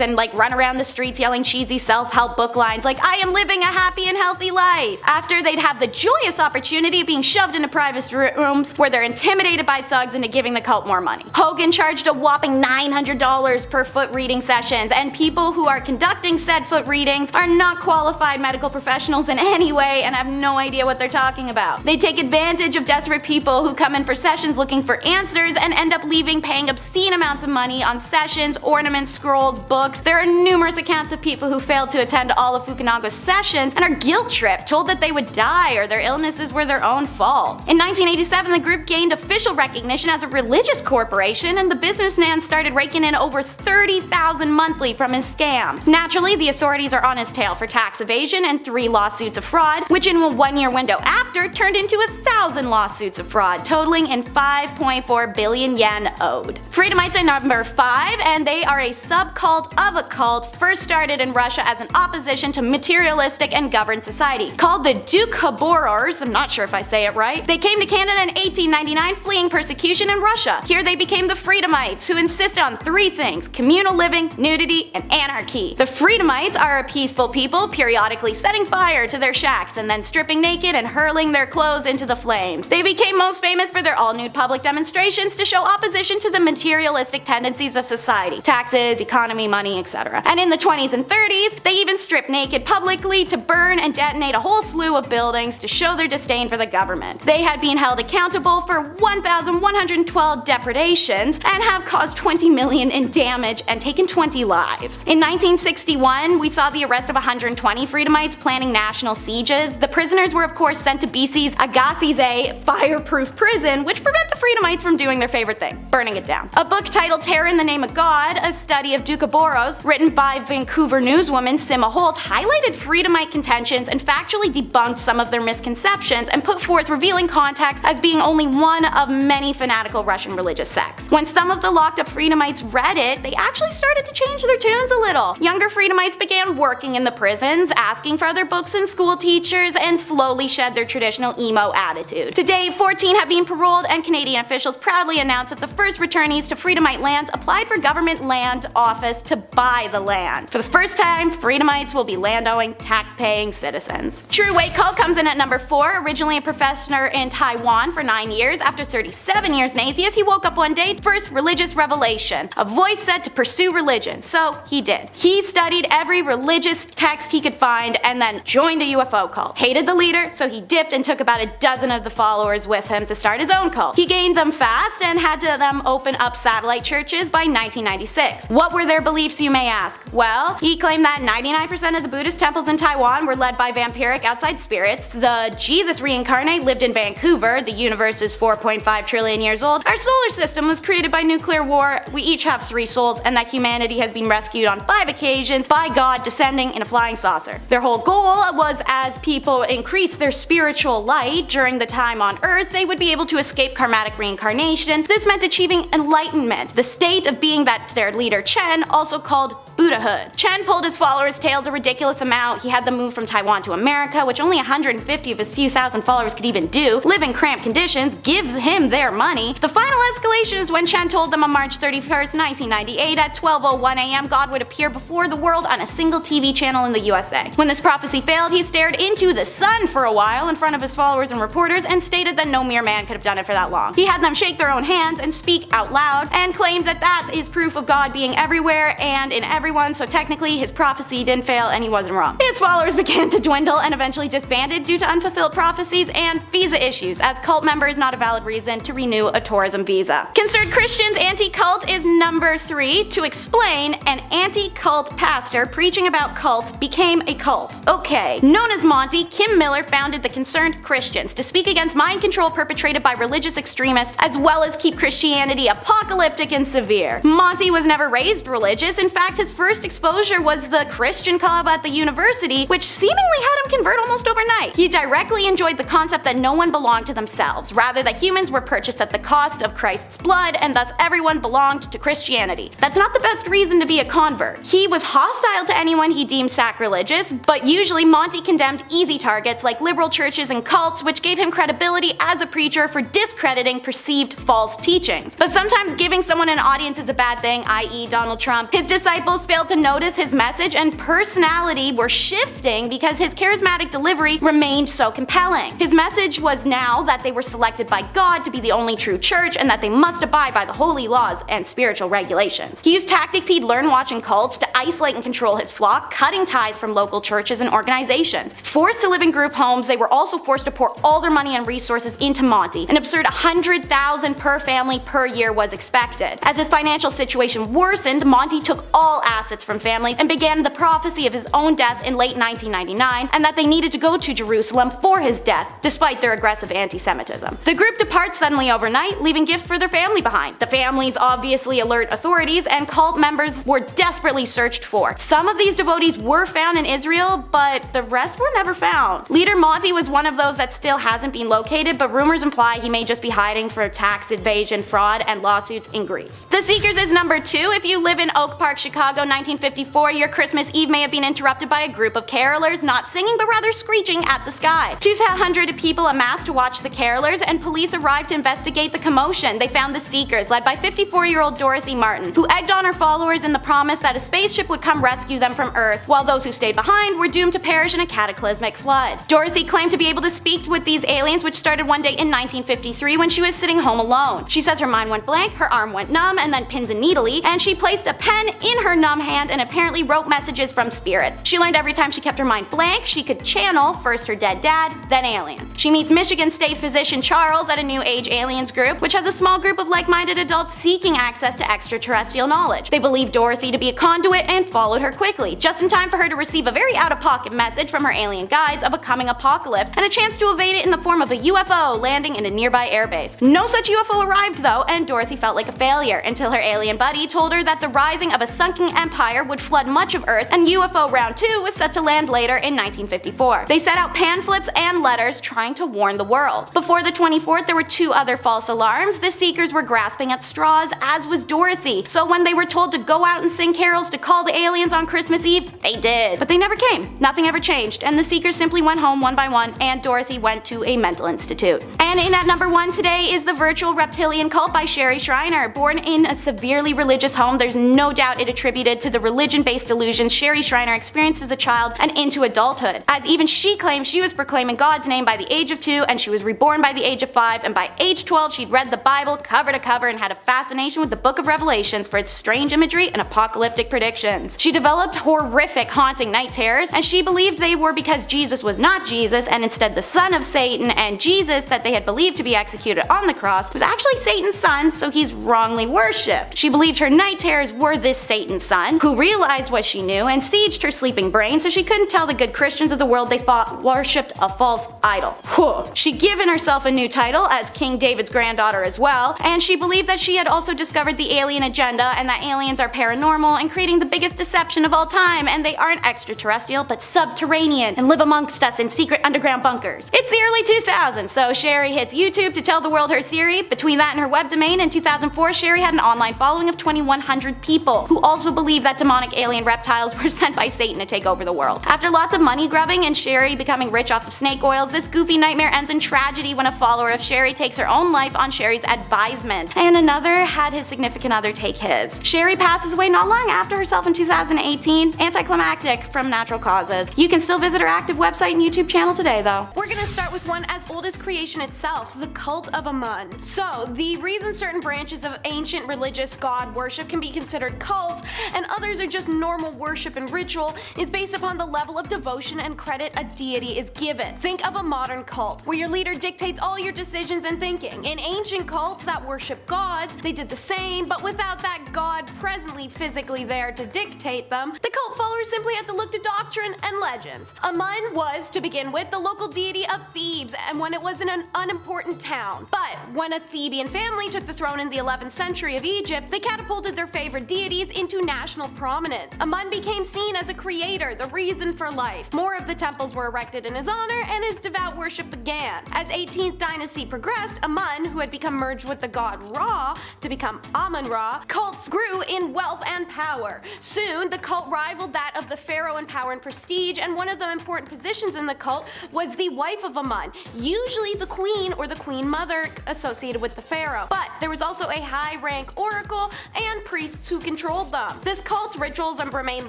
and run around the streets yelling cheesy self-help book lines like "I am living a happy and healthy life," after they'd have the joyous opportunity of being shoved into private rooms where they're intimidated by thugs into giving the cult more money. Hogan charged a whopping $900 per foot reading sessions, and people who are conducting said foot readings are not qualified medical professionals in any way and have no idea what they're talking about. They take advantage of desperate people who come in for sessions looking for answers and end up leaving paying obscene amounts of money on sessions, ornaments, scrolls, books. There are numerous accounts of people who failed to attend all of Fukunaga's sessions and are guilt-tripped, told that they would die or their illnesses were their own fault. In 1987, the group gained official recognition as a religious corporation, and the businessman started raking in over $30,000 monthly from his scams. Naturally, the authorities are on his tail for tax evasion and 3 lawsuits of fraud, which in a 1-year window after turned into 1,000 lawsuits of fraud, totaling in 5.4 billion yen owed. Freedomites are number 5, and they are a subcult of a cult first started in Russia as an opposition to materialistic and governed society. Called the Dukhaborors, I'm not sure if I say it right, they came to Canada in 1899 fleeing persecution in Russia. Here they became the Freedomites, who insisted on 3 things: communal living, nudity, and anarchy. The Freedomites are a peaceful people, periodically setting fire to their shacks and then stripping naked and hurling their clothes into the flames. They became most famous for their all-nude public demonstrations to show opposition to the materialistic tendencies of society: taxes, economy, money, etc. And in the 20s and 1930s, they even stripped naked publicly to burn and detonate a whole slew of buildings to show their disdain for the government. They had been held accountable for 1,112 depredations and have caused 20 million in damage and taken 20 lives. In 1961, we saw the arrest of 120 Freedomites planning national sieges. The prisoners were of course sent to BC's Agassiz fireproof prison, which prevent the Freedomites from doing their favorite thing, burning it down. A book titled Terror in the Name of God, a study of Doukhobors, written by Vancouver newswoman Sima Holt, highlighted Freedomite contentions and factually debunked some of their misconceptions and put forth revealing contacts as being only one of many fanatical Russian religious sects. When some of the locked up Freedomites read it, they actually started to change their tunes a little. Younger Freedomites began working in the prisons, asking for other books and school teachers, and slowly shed their traditional emo attitude. To date, 14 have been paroled, and Canadian officials proudly announced that the first returnees to Freedomite lands applied for Government Land Office to buy the land. For the first time, Freedomites will be land-owning, tax-paying citizens. True Weight Cult comes in at number 4. Originally a professor in Taiwan for 9 years, after 37 years an atheist, he woke up one day, first religious revelation. A voice said to pursue religion, so he did. He studied every religious text he could find and then joined a UFO cult. Hated the leader, so he dipped and took about a dozen of the followers with him to start his own cult. He gained them fast and had them open up satellite churches by 1996. What were their beliefs, you may ask? Well, he claimed that 99% of the Buddhist temples in Taiwan were led by vampiric outside spirits, the Jesus reincarnate lived in Vancouver, the universe is 4.5 trillion years old, our solar system was created by nuclear war, we each have 3 souls, and that humanity has been rescued on 5 occasions by God descending in a flying saucer. Their whole goal was, as people increased their spiritual light during the time on Earth, they would be able to escape karmatic reincarnation. This meant achieving enlightenment, the state of being that their leader Chen also called Buddhahood. Chen pulled his followers' tails a ridiculous amount. He had them move from Taiwan to America, which only 150 of his few thousand followers could even do, live in cramped conditions, give him their money. The final escalation is when Chen told them on March 31st, 1998 at 12:01 a.m. God would appear before the world on a single TV channel in the USA. When this prophecy failed, he stared into the sun for a while in front of his followers and reporters and stated that no mere man could have done it for that long. He had them shake their own hands and speak out loud and claimed that that is proof of God being everywhere and in everyone, so technically his prophecy didn't fail and he wasn't wrong. His followers began to dwindle and eventually disbanded due to unfulfilled prophecies and visa issues, as cult member is not a valid reason to renew a tourism visa. Concerned Christians anti-cult is number 3. To explain, an anti-cult pastor preaching about cults became a cult. Okay, known as Monty, Kim Miller founded the Concerned Christians to speak against mind control perpetrated by religious extremists, as well as keep Christianity apocalyptic and severe. Monty was never raised religious. In fact, his first exposure was the Christian club at the university, which seemingly had him convert almost overnight. He directly enjoyed the concept that no one belonged to themselves, rather that humans were purchased at the cost of Christ's blood, and thus everyone belonged to Christianity. That's not the best reason to be a convert. He was hostile to anyone he deemed sacrilegious, but usually Monty condemned easy targets like liberal churches and cults, which gave him credibility as a preacher for discrediting perceived false teachings. But sometimes giving someone an audience is a bad thing, i.e. Donald Trump. His disciples failed to notice his message and personality were shifting because his charismatic delivery remained so compelling. His message was now that they were selected by God to be the only true church and that they must abide by the holy laws and spiritual regulations. He used tactics he'd learned watching cults to isolate and control his flock, cutting ties from local churches and organizations. Forced to live in group homes, they were also forced to pour all their money and resources into Monty. An absurd $100,000 per family per year was expected. As his financial situation worsened, Monty took all assets from families and began the prophecy of his own death in late 1999, and that they needed to go to Jerusalem for his death, despite their aggressive anti-Semitism. The group departs suddenly overnight, leaving gifts for their family behind. The families obviously alert authorities, and cult members were desperately searched for. Some of these devotees were found in Israel, but the rest were never found. Leader Monty was one of those that still hasn't been located, but rumors imply he may just be hiding for tax evasion, fraud, and lawsuits in Greece. The Seekers is number 2. If you live in Oak Park, Chicago, 1954, your Christmas Eve may have been interrupted by a group of carolers not singing but rather screeching at the sky. 200 people amassed to watch the carolers, and police arrived to investigate the commotion. They found the Seekers, led by 54-year-old Dorothy Martin, who egged on her followers in the promise that a spaceship would come rescue them from Earth, while those who stayed behind were doomed to perish in a cataclysmic flood. Dorothy claimed to be able to speak with these aliens, which started one day in 1953 when she was sitting home alone. She says her mind went blank, her arm went numb, and then pins and needly, and she placed a pen in her numb hand and apparently wrote messages from spirits. She learned every time she kept her mind blank, she could channel first her dead dad, then aliens. She meets Michigan State physician Charles at a New Age aliens group, which has a small group of like-minded adults seeking access to extraterrestrial knowledge. They believed Dorothy to be a conduit and followed her quickly, just in time for her to receive a very out-of-pocket message from her alien guides of a coming apocalypse and a chance to evade it in the form of a UFO landing in a nearby airbase. No such UFO arrived though, and Dorothy felt like a failure until her alien buddy told her that the rising of a sunken empire would flood much of Earth, and UFO round 2 was set to land later in 1954. They set out pamphlets and letters trying to warn the world. Before the 24th, there were 2 other false alarms. The seekers were grasping at straws, as was Dorothy. So when they were told to go out and sing carols to call the aliens on Christmas Eve, they did. But they never came. Nothing ever changed, and the seekers simply went home one by one, and Dorothy went to a mental institute. And in at number 1 today is the virtual Reptilian Cult by Sherry Shriner. Born in a severely religious home, there's no doubt it attributed to the religion-based delusions Sherry Shriner experienced as a child and into adulthood, as even she claims she was proclaiming God's name by the age of 2, and she was reborn by the age of 5, and by age 12 she'd read the Bible cover to cover and had a fascination with the book of Revelations for its strange imagery and apocalyptic predictions. She developed horrific haunting night terrors, and she believed they were because Jesus was not Jesus and instead the son of Satan, and Jesus that they had believed to be executed on the cross was actually Satan's son, so he's wrongly worshipped. She believed her night terrors were this Satan's son, who realized what she knew and sieged her sleeping brain so she couldn't tell the good Christians of the world they thought worshipped a false idol. Whew. She'd given herself a new title as King David's granddaughter as well, and she believed that she had also discovered the alien agenda and that aliens are paranormal and creating the biggest deception of all time, and they aren't extraterrestrial but subterranean and live amongst us in secret underground bunkers. It's the early 2000s, so Sherry hits YouTube to tell the world her theory. Between that and her web domain in 2004, Sherry had an online following of 2,100 people who also believed that demonic alien reptiles were sent by Satan to take over the world. After lots of money grubbing and Sherry becoming rich off of snake oils, this goofy nightmare ends in tragedy when a follower of Sherry takes her own life on Sherry's advisement, and another had his significant other take his. Sherry passes away not long after herself in 2018, anticlimactic from natural causes. You can still visit her active website and YouTube channel today though. We're gonna start with one as old as creation itself, the cult of Amun. So, the reason certain branches of ancient religious god worship can be considered cults and others are just normal worship and ritual is based upon the level of devotion and credit a deity is given. Think of a modern cult, where your leader dictates all your decisions and thinking. In ancient cults that worship gods, they did the same, but without that god presently physically there to dictate them, the cult followers simply had to look to doctrine and legends. Amun was, to begin with, the local deity of Thebes, and when it was in an unimportant town. But when a Theban family took the throne in the 11th century of Egypt, they catapulted their favorite deities into national prominence. Amun became seen as a creator, the reason for life. More of the temples were erected in his honor, and his devout worship began. As 18th dynasty progressed, Amun, who had become merged with the god Ra to become Amun-Ra, cults grew in wealth and power. Soon, the cult rivaled that of the pharaoh in power and prestige, and one of the important positions in the cult was the wife of Amun, usually the queen or the queen mother associated with the pharaoh. But there was also a high-rank oracle and priests who controlled them. This cult's rituals remain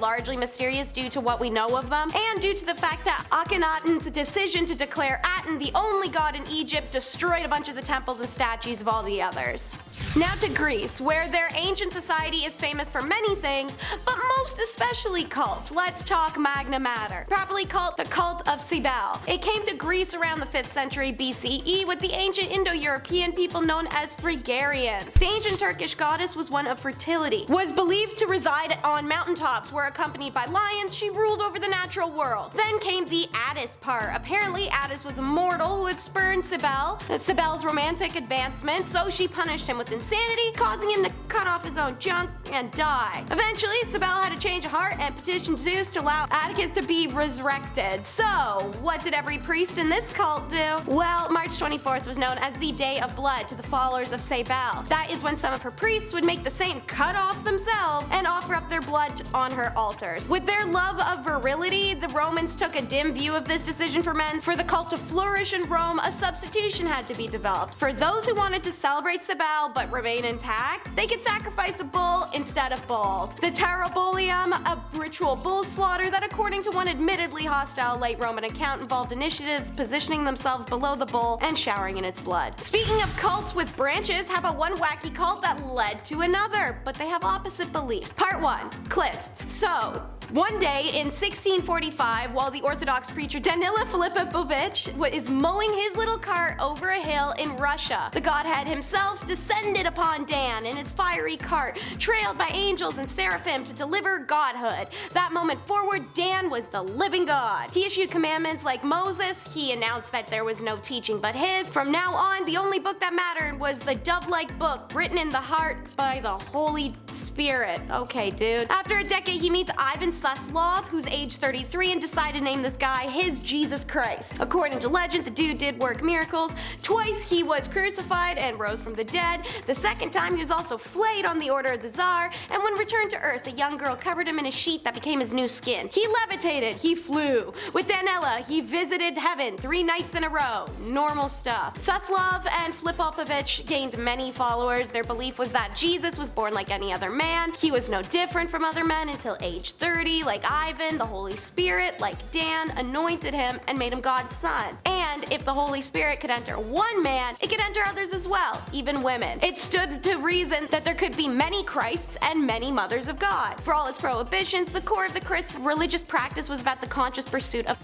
largely mysterious due to what we know of them, and due to the fact that Akhenaten's decision to declare Aten the only god in Egypt destroyed a bunch of the temples and statues of all the others. Now to Greece, where their ancient society is famous for many things, but most especially cults. Let's talk Magna Mater, properly called the cult of Cybele. It came to Greece around the 5th century BCE with the ancient Indo-European people known as Phrygians. The ancient Turkish goddess was one of fertility, was believed to reside on mountaintops where, accompanied by lions, she ruled over the natural world. Then came the Attis part. Apparently Attis was a mortal who had spurned Cybele's romantic advancement, so she punished him with insanity, causing him to cut off his own junk and die. Eventually, Cybele had a change of heart and petitioned Zeus to allow Atticus to be resurrected. So, what did every priest in this cult do? Well, March 24th was known as the Day of Blood to the followers of Cybele. That is when some of her priests would make the same cut off themselves and offer up their blood on her altars. With their love of virility, the Romans took a dim view of this decision for men. For the cult to flourish in Rome, a substitution had to be developed. For those who wanted to celebrate Cybele but remain intact, they could sacrifice a bull instead of bulls. The Terrabolium, a ritual bull slaughter that, according to one admittedly hostile late Roman account, involved initiatives positioning themselves below the bull and showering in its blood. Speaking of cults with branches, how about one wacky cult that led to another, but they have opposite beliefs? Part 1. Clists. So, One day in 1645, while the Orthodox preacher Danila Filipovich is mowing his little cart over a hill in Russia, the Godhead himself descended upon Dan in his fiery cart, trailed by angels and seraphim to deliver godhood. That moment forward, Dan was the living God. He issued commandments like Moses. He announced that there was no teaching but his. From now on, the only book that mattered was the dove-like book written in the heart by the Holy Spirit. Okay, dude. After a decade, he meets Ivan Suslov, who's age 33, and decided to name this guy his Jesus Christ. According to legend, the dude did work miracles. Twice he was crucified and rose from the dead. The second time he was also flayed on the order of the Tsar, and when returned to Earth, a young girl covered him in a sheet that became his new skin. He levitated, he flew. With Danila, he visited heaven 3 nights in a row. Normal stuff. Suslov and Filipovich gained many followers. Their belief was that Jesus was born like any other man. He was no different from other men until age 30. Like Ivan, the Holy Spirit, like Dan, anointed him and made him God's son. And if the Holy Spirit could enter one man, it could enter others as well, even women. It stood to reason that there could be many Christs and many mothers of God. For all its prohibitions, the core of the Christian religious practice was about the conscious pursuit of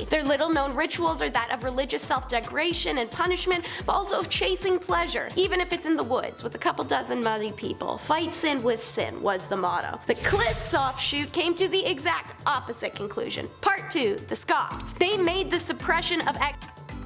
their little known rituals are that of religious self-degradation and punishment, but also of chasing pleasure, even if it's in the woods with a couple dozen muddy people. Fight sin with sin was the motto. The Klists offshoot came to the exact opposite conclusion. Part 2, the Skopts. They made the suppression of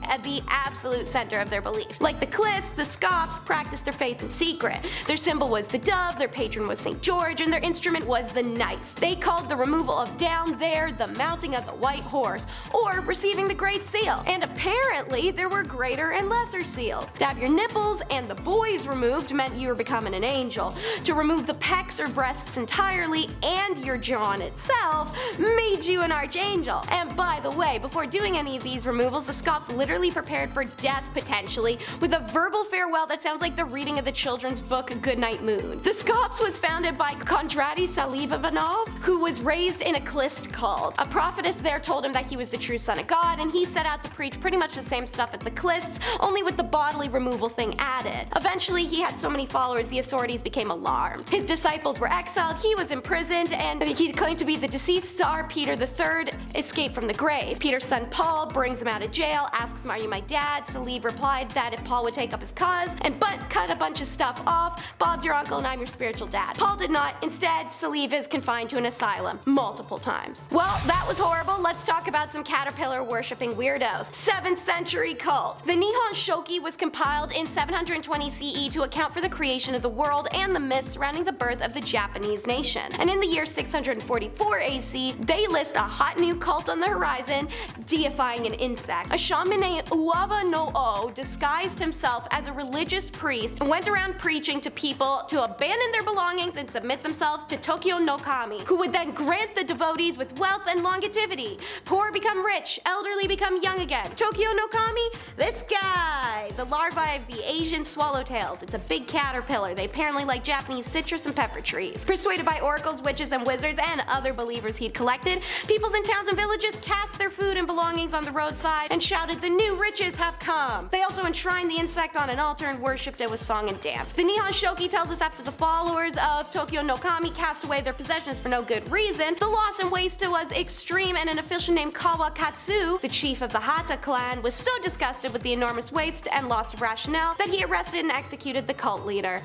at the absolute center of their belief. Like the Klists, the Skopts practiced their faith in secret. Their symbol was the dove, their patron was St. George, and their instrument was the knife. They called the removal of down there the mounting of the white horse, or receiving the Great Seal. And apparently there were greater and lesser seals. To have your nipples and the boys removed meant you were becoming an angel. To remove the pecs or breasts entirely and your John itself made you an archangel. And by the way, before doing any of these removals, the Skopts literally prepared for death potentially with a verbal farewell that sounds like the reading of the children's book Goodnight Moon. The Skopts was founded by Kondraty Salivanov, who was raised in a Klist cult. A prophetess there told him that he was the true son of God, and he set out to preach pretty much the same stuff as the Klists, only with the bodily removal thing added. Eventually, he had so many followers the authorities became alarmed. His disciples were exiled, he was imprisoned, and he claimed to be the deceased Tsar Peter III escaped from the grave. Peter's son Paul brings him out of jail, asks him, "Are you my dad?" Saliv replied that if Paul would take up his cause and cut a bunch of stuff off, "Bob's your uncle and I'm your spiritual dad." Paul did not. Instead, Saliv is confined to an asylum multiple times. Well, that was horrible. Let's talk about some caterpillar worshipping weirdos. 7th century cult. The Nihon Shoki was compiled in 720 CE to account for the creation of the world and the myths surrounding the birth of the Japanese nation. And in the year 644 AC, they list a hot new cult on the horizon, deifying an insect. A shaman named Uwaba no O disguised himself as a religious priest and went around preaching to people to abandon their belongings and submit themselves to Tokyo no Kami, who would then grant the devotees with wealth and longevity. Poor become rich, elderly become young again. Tokyo no Kami? This guy! The larvae of the Asian swallowtails. It's a big caterpillar. They apparently like Japanese citrus and pepper trees. Persuaded by oracles, witches, and wizards, and other believers he'd collected, peoples in towns and villages cast their food and belongings on the roadside and shouted, "The new riches have come." They also enshrined the insect on an altar and worshipped it with song and dance. The Nihon Shoki tells us after the followers of Tokyo no Kami cast away their possessions for no good reason, the loss and waste was extreme, and an official named Kawakatsu, the chief of the Hata clan, was so disgusted with the enormous waste and loss of rationale that he arrested and executed the cult leader.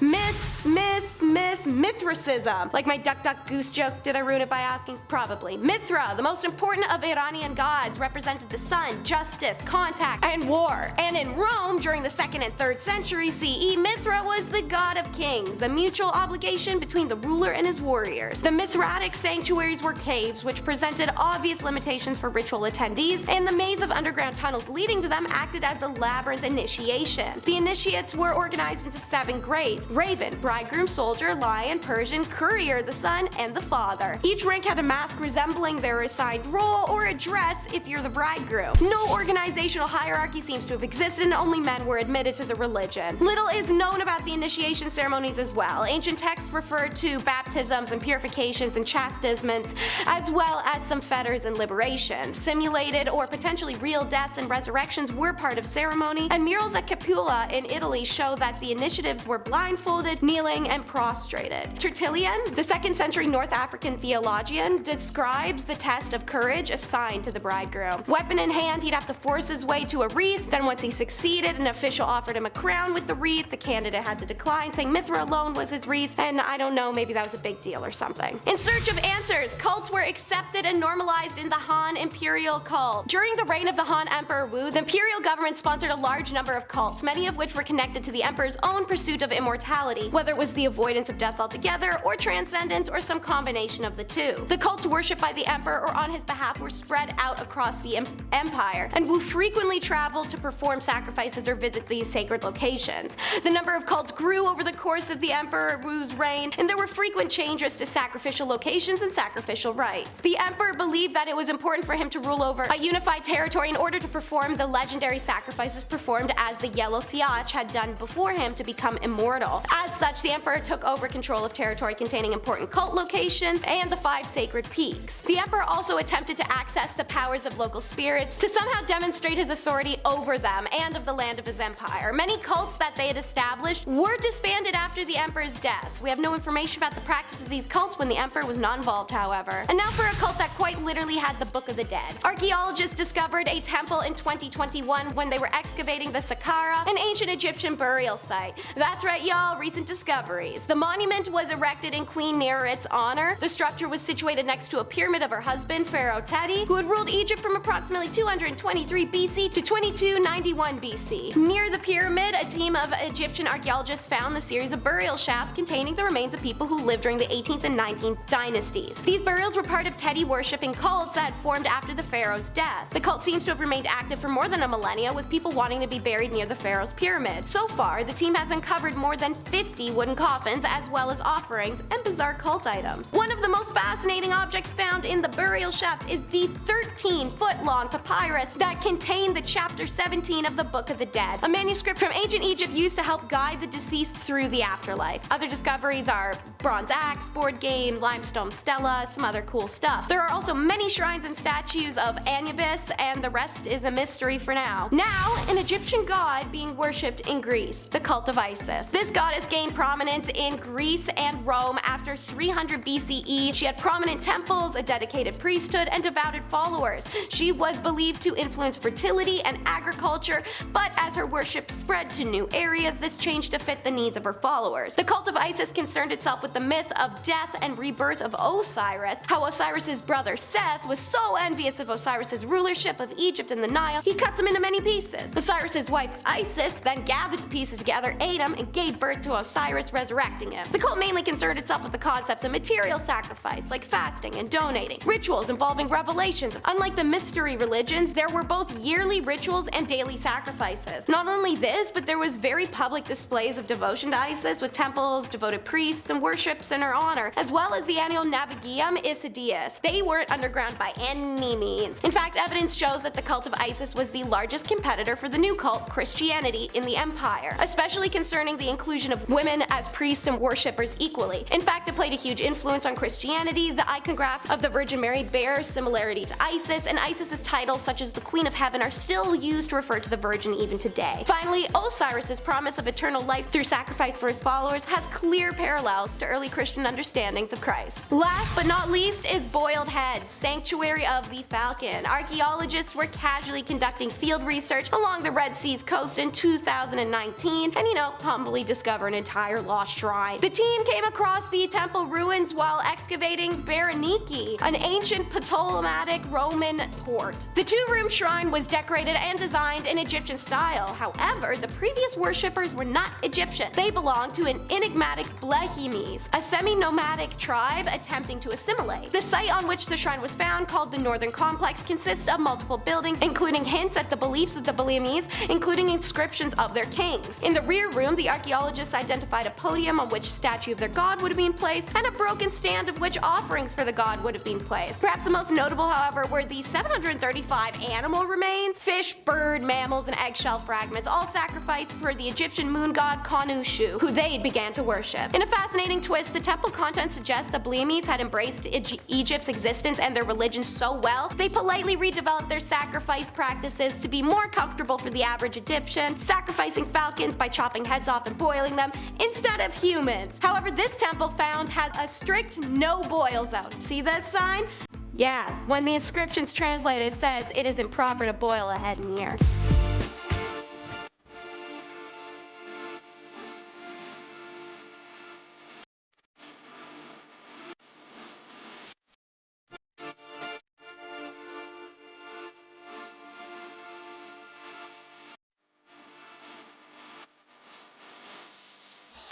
Mithraism. Like my duck duck goose joke, did I ruin it by asking? Probably. Mithra, the most important of Iranian gods, represented the sun, justice, contact, and war. And in Rome, during the 2nd and 3rd century CE, Mithra was the god of kings, a mutual obligation between the ruler and his warriors. The Mithratic sanctuaries were caves, which presented obvious limitations for ritual attendees, and the maze of underground tunnels leading to them acted as a labyrinth initiation. The initiates were organized into 7 grades: Raven, Bridegroom, Soldier, Lion, Persian, Courier, the Son, and the Father. Each rank had a mask resembling their assigned role, or a dress if you're the bridegroom. No organizational hierarchy seems to have existed and only men were admitted to the religion. Little is known about the initiation ceremonies as well. Ancient texts refer to baptisms and purifications and chastisements, as well as some fetters and liberations. Simulated or potentially real deaths and resurrections were part of ceremony, and murals at Capua in Italy show that the initiatives were blindfolded, kneeling, and prostrated. Tertullian, the 2nd century North African theologian, describes the test of courage assigned to the bridegroom. Weapon in hand, he'd have to force his way to a wreath, then once he succeeded, an official offered him a crown with the wreath. The candidate had to decline, saying Mithra alone was his wreath, and I don't know, maybe that was a big deal or something. In search of answers, cults were accepted and normalized in the Han Imperial Cult. During the reign of the Han Emperor Wu, the imperial government sponsored a large number of cults, many of which were connected to the emperor's own pursuit of immortality, whether it was the avoidance of death altogether, or transcendence, or some combination of the two. The cults worshipped by the emperor or on his behalf were spread out across the empire, and Wu frequently traveled to perform sacrifices or visit these sacred locations. The number of cults grew over the course of the Emperor Wu's reign, and there were frequent changes to sacrificial locations and sacrificial rites. The emperor believed that it was important for him to rule over a unified territory in order to perform the legendary sacrifices performed as the Yellow Theach had done before him to become immortal. As such, the emperor took over control of territory containing important cult locations and the 5 sacred peaks. The emperor also attempted to access the powers of local spirits to somehow demonstrate his authority over them and of the land of his empire. Many cults that they had established were disbanded after the emperor's death. We have no information about the practice of these cults when the emperor was not involved, however. And now for a cult that quite literally had the Book of the Dead. Archaeologists discovered a temple in 2021 when they were excavating the Saqqara, an ancient Egyptian burial site. That's right, y'all, recent discoveries. The monument was erected in Queen Neret's honor. The structure was situated next to a pyramid of her husband, Pharaoh Teti, who had ruled Egypt from approximately 223 BC to 2291 BC. Near the pyramid, a team of Egyptian archaeologists found the series of burial shafts containing the remains of people who lived during the 18th and 19th dynasties. These burials were part of Teti worshipping cults that had formed after the pharaoh's death. The cult seems to have remained active for more than a millennia, with people wanting to be buried near the pharaoh's pyramid. So far, the team has uncovered more than 50 wooden coffins, as well as offerings and bizarre cult items. One of the most fascinating objects found in the burial shafts is the 13-foot-long papyrus that contained the chapter 17 of the Book of the Dead, a manuscript from ancient Egypt used to help guide the deceased through the afterlife. Other discoveries are bronze axe, board game, limestone stela, some other cool stuff. There are also many shrines and statues of Anubis, and the rest is a mystery for now. Now, an Egyptian god being worshipped in Greece, the cult of Isis. This goddess gained prominence in Greece and Rome after 300 BCE. She had prominent temples, a dedicated priesthood, and devoted followers. She was believed to influence fertility and agriculture, but as her worship spread to new areas, this changed to fit the needs of her followers. The cult of Isis concerned itself with the myth of death and rebirth of Osiris, how Osiris's brother Seth was so envious of Osiris's rulership of Egypt and the Nile, he cuts him into many pieces. Osiris's wife Isis then gathered the pieces together, ate them, and gave birth to Osiris, resurrecting him. The cult mainly concerned itself with the concepts of material sacrifice, like fasting and donating, rituals involving revelations. Unlike the mystery religions, there were both yearly rituals and daily sacrifices. Not only this, but there was very public displays of devotion to Isis, with temples, devoted priests, and worships in her honor, as well as the annual Navigiem Isidius. They weren't underground by any means. In fact, evidence shows that the cult of Isis was the largest competitor for the new cult, Christianity, in the empire, especially concerning the inclusion of women as priests and worshippers equally. In fact, it played a huge influence on Christianity. The iconograph of the Virgin Mary bears similarity to Isis, and Isis's titles such as the Queen of Heaven are still used to refer to the Virgin even today. Finally, Osiris's promise of eternal life through sacrifice for his followers has clear parallels to early Christian understandings of Christ. Last but not least is Boiled Head, Sanctuary of the Falcon. Archaeologists were casually conducting field research along the Red Sea's coast in 2019 and, humbly discover an entire lost shrine. The team came across the temple ruins while excavating Berenike, an ancient Ptolemaic Roman port. The 2-room shrine was decorated and designed in Egyptian style. However, the previous worshippers were not Egyptian. They belonged to an enigmatic Blehimes, a semi-nomadic tribe attempting to assimilate. The site on which the shrine was found, called the Northern Complex, consists of multiple buildings, including hints at the beliefs of the Blehimes, including inscriptions of their kings. In the rear room, the archaeologists identified a podium on which a statue of their god would have been placed, and a broken stand of which offerings for the god would have been placed. Perhaps the most notable, however, were the 735 animal remains fish, bird, mammals, and eggshell fragments, all sacrificed for the Egyptian moon god Khonshu, who they began to worship. In a fascinating twist, the temple content suggests the Blemies had embraced Egypt's existence and their religion so well, they politely redeveloped their sacrifice practices to be more comfortable for the average Egyptian, sacrificing falcons by chopping heads off and boiling them instead of humans. However, this temple found has a strict no boil zone. See that sign? Yeah, when the inscription's translated, it says it is improper to boil a head in here.